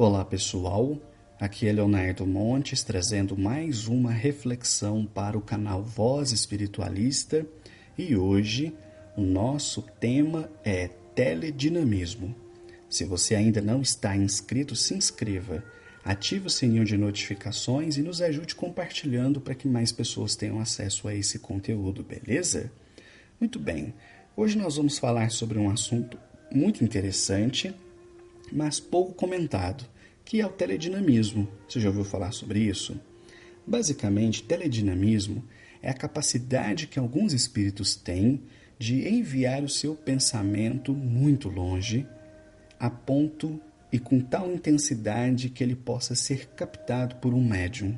Olá pessoal, aqui é Leonardo Montes trazendo mais uma reflexão para o canal Voz Espiritualista e hoje o nosso tema é teledinamismo. Se você ainda não está inscrito, se inscreva, ative o sininho de notificações e nos ajude compartilhando para que mais pessoas tenham acesso a esse conteúdo, beleza? Muito bem, hoje nós vamos falar sobre um assunto muito interessante, mas pouco comentado, que é o teledinamismo. Você já ouviu falar sobre isso? Basicamente, teledinamismo é a capacidade que alguns espíritos têm de enviar o seu pensamento muito longe, a ponto e com tal intensidade que ele possa ser captado por um médium.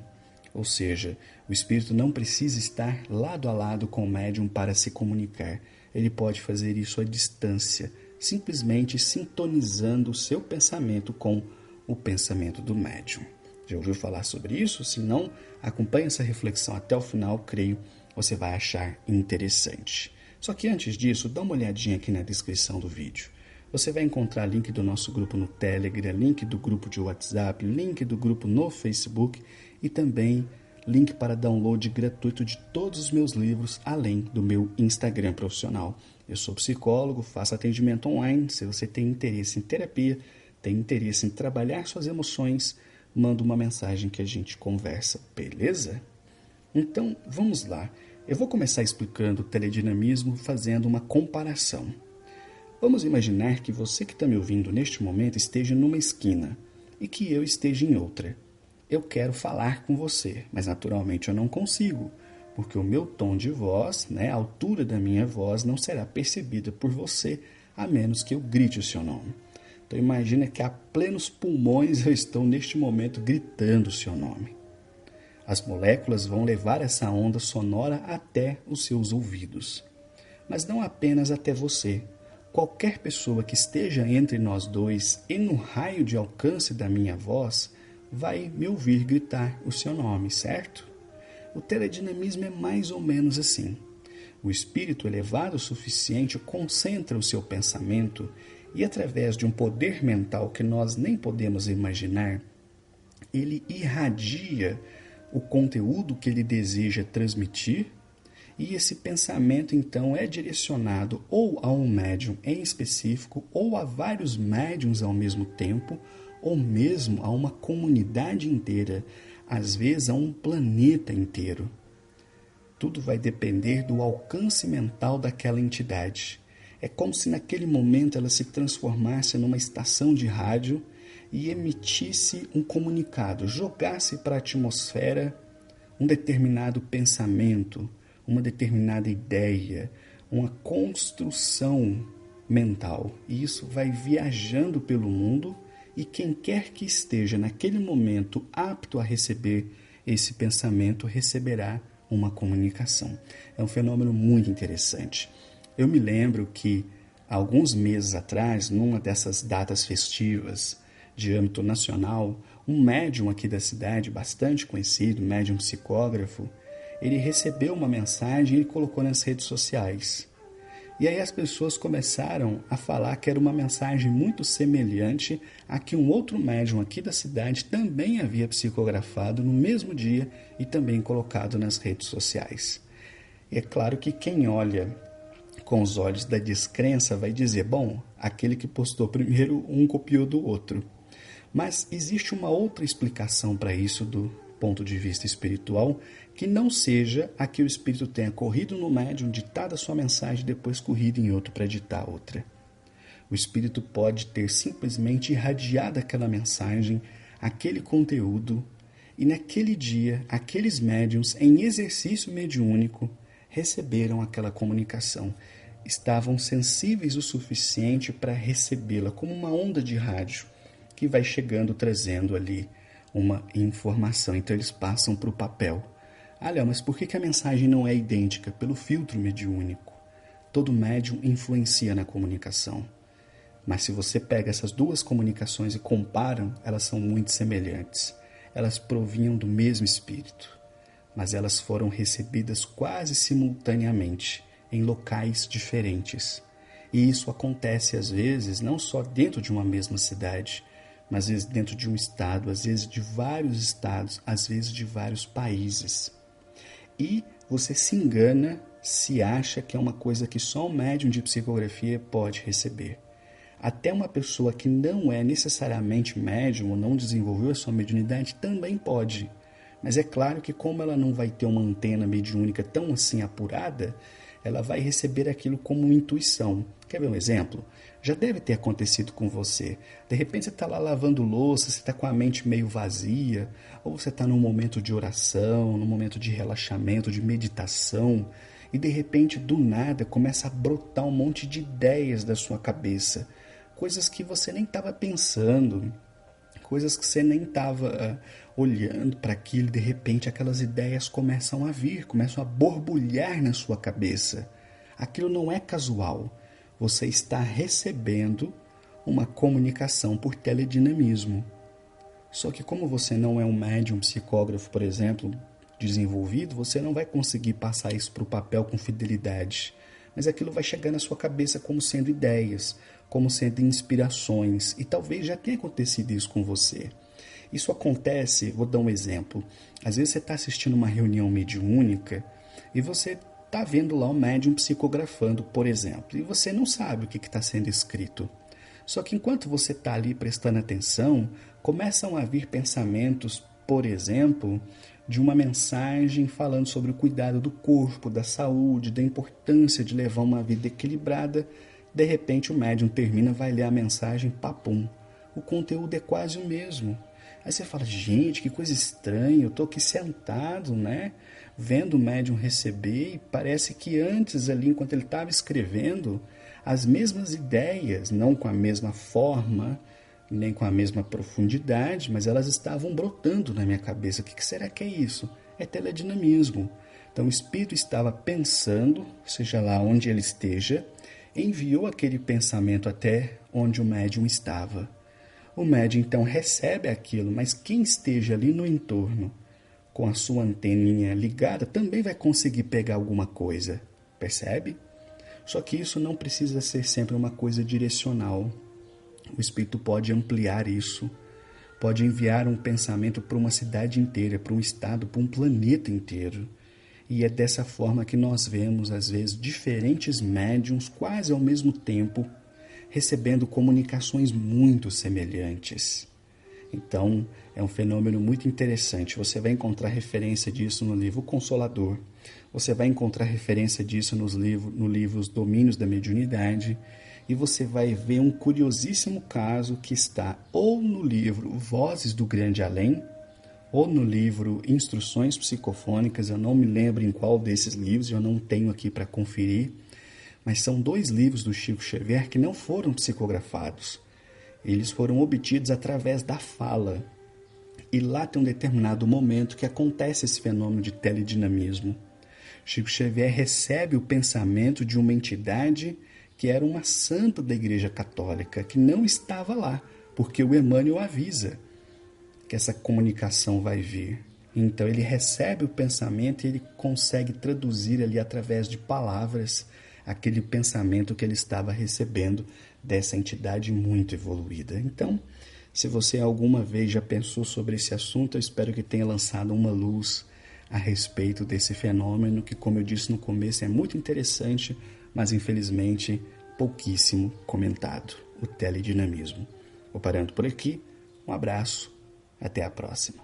Ou seja, o espírito não precisa estar lado a lado com o médium para se comunicar. Ele pode fazer isso à distância, simplesmente sintonizando o seu pensamento com o pensamento do médium. Já ouviu falar sobre isso? Se não, acompanhe essa reflexão até o final, creio você vai achar interessante. Só que antes disso, dá uma olhadinha aqui na descrição do vídeo. Você vai encontrar link do nosso grupo no Telegram, link do grupo de WhatsApp, link do grupo no Facebook e também link para download gratuito de todos os meus livros, além do meu Instagram profissional. Eu sou psicólogo, faço atendimento online. Se você tem interesse em terapia, tem interesse em trabalhar suas emoções, manda uma mensagem que a gente conversa, beleza? Então, vamos lá. Eu vou começar explicando o teledinamismo fazendo uma comparação. Vamos imaginar que você que está me ouvindo neste momento esteja numa esquina e que eu esteja em outra. Eu quero falar com você, mas naturalmente eu não consigo, porque o meu tom de voz, a altura da minha voz não será percebida por você, a menos que eu grite o seu nome. Então imagina que a plenos pulmões eu estou neste momento gritando o seu nome. As moléculas vão levar essa onda sonora até os seus ouvidos. Mas não apenas até você. Qualquer pessoa que esteja entre nós dois e no raio de alcance da minha voz vai me ouvir gritar o seu nome, certo? O teledinamismo é mais ou menos assim. O espírito elevado o suficiente concentra o seu pensamento e, através de um poder mental que nós nem podemos imaginar, ele irradia o conteúdo que ele deseja transmitir, e esse pensamento então é direcionado ou a um médium em específico, ou a vários médiums ao mesmo tempo, ou mesmo a uma comunidade inteira, às vezes a um planeta inteiro. Tudo vai depender do alcance mental daquela entidade. É como se naquele momento ela se transformasse numa estação de rádio e emitisse um comunicado, jogasse para a atmosfera um determinado pensamento, uma determinada ideia, uma construção mental. E isso vai viajando pelo mundo e quem quer que esteja naquele momento apto a receber esse pensamento receberá uma comunicação. É um fenômeno muito interessante. Eu me lembro que, alguns meses atrás, numa dessas datas festivas de âmbito nacional, um médium aqui da cidade, bastante conhecido, médium psicógrafo, ele recebeu uma mensagem e colocou nas redes sociais. E aí as pessoas começaram a falar que era uma mensagem muito semelhante a que um outro médium aqui da cidade também havia psicografado no mesmo dia e também colocado nas redes sociais. E é claro que quem olha com os olhos da descrença vai dizer, bom, aquele que postou primeiro, um copiou do outro. Mas existe uma outra explicação para isso do ponto de vista espiritual, que não seja a que o espírito tenha corrido no médium, ditado a sua mensagem e depois corrido em outro para ditar outra. O espírito pode ter simplesmente irradiado aquela mensagem, aquele conteúdo, e naquele dia, aqueles médiums em exercício mediúnico receberam aquela comunicação. Estavam sensíveis o suficiente para recebê-la como uma onda de rádio que vai chegando trazendo ali uma informação. Então eles passam para o papel. Ah, Léo, mas por que a mensagem não é idêntica? Pelo filtro mediúnico. Todo médium influencia na comunicação. Mas se você pega essas duas comunicações e comparam, elas são muito semelhantes. Elas provinham do mesmo espírito, mas elas foram recebidas quase simultaneamente, em locais diferentes. E isso acontece às vezes não só dentro de uma mesma cidade, às vezes dentro de um estado, às vezes de vários estados, às vezes de vários países. E você se engana se acha que é uma coisa que só um médium de psicografia pode receber. Até uma pessoa que não é necessariamente médium ou não desenvolveu a sua mediunidade também pode. Mas é claro que como ela não vai ter uma antena mediúnica tão assim apurada, ela vai receber aquilo como intuição. Quer ver um exemplo? Já deve ter acontecido com você. De repente você está lá lavando louça, você está com a mente meio vazia, ou você está num momento de oração, num momento de relaxamento, de meditação, e de repente, do nada, começa a brotar um monte de ideias da sua cabeça. Coisas que você nem estava pensando, coisas que você nem estava olhando para aquilo, de repente aquelas ideias começam a vir, começam a borbulhar na sua cabeça. Aquilo não é casual, você está recebendo uma comunicação por teledinamismo. Só que como você não é um médium psicógrafo, por exemplo, desenvolvido, você não vai conseguir passar isso para o papel com fidelidade. Mas aquilo vai chegar na sua cabeça como sendo ideias, como sendo inspirações, e talvez já tenha acontecido isso com você. Isso acontece, vou dar um exemplo, às vezes você está assistindo uma reunião mediúnica e você está vendo lá um médium psicografando, por exemplo, e você não sabe o que está sendo escrito. Só que enquanto você está ali prestando atenção, começam a vir pensamentos, por exemplo, de uma mensagem falando sobre o cuidado do corpo, da saúde, da importância de levar uma vida equilibrada. De repente o médium termina, vai ler a mensagem, papum. O conteúdo é quase o mesmo. Aí você fala, gente, que coisa estranha, eu estou aqui sentado, né? Vendo o médium receber e parece que antes ali, enquanto ele estava escrevendo, as mesmas ideias, não com a mesma forma, nem com a mesma profundidade, mas elas estavam brotando na minha cabeça. O que será que é isso? É teledinamismo. Então o espírito estava pensando, seja lá onde ele esteja, enviou aquele pensamento até onde o médium estava. O médium então recebe aquilo, mas quem esteja ali no entorno, com a sua anteninha ligada, também vai conseguir pegar alguma coisa, percebe? Só que isso não precisa ser sempre uma coisa direcional. O espírito pode ampliar isso, pode enviar um pensamento para uma cidade inteira, para um estado, para um planeta inteiro. E é dessa forma que nós vemos, às vezes, diferentes médiuns quase ao mesmo tempo, recebendo comunicações muito semelhantes. Então, é um fenômeno muito interessante. Você vai encontrar referência disso no livro Consolador. Você vai encontrar referência disso no livro Os Domínios da Mediunidade. E você vai ver um curiosíssimo caso que está ou no livro Vozes do Grande Além, ou no livro Instruções Psicofônicas. Eu não me lembro em qual desses livros, eu não tenho aqui para conferir, mas são 2 livros do Chico Xavier que não foram psicografados. Eles foram obtidos através da fala. E lá tem um determinado momento que acontece esse fenômeno de teledinamismo. Chico Xavier recebe o pensamento de uma entidade que era uma santa da Igreja Católica, que não estava lá, porque o Emmanuel avisa que essa comunicação vai vir. Então ele recebe o pensamento e ele consegue traduzir ali através de palavras aquele pensamento que ele estava recebendo dessa entidade muito evoluída. Então, se você alguma vez já pensou sobre esse assunto, eu espero que tenha lançado uma luz a respeito desse fenômeno que, como eu disse no começo, é muito interessante, mas infelizmente pouquíssimo comentado, o teledinamismo. Vou parando por aqui, um abraço, até a próxima.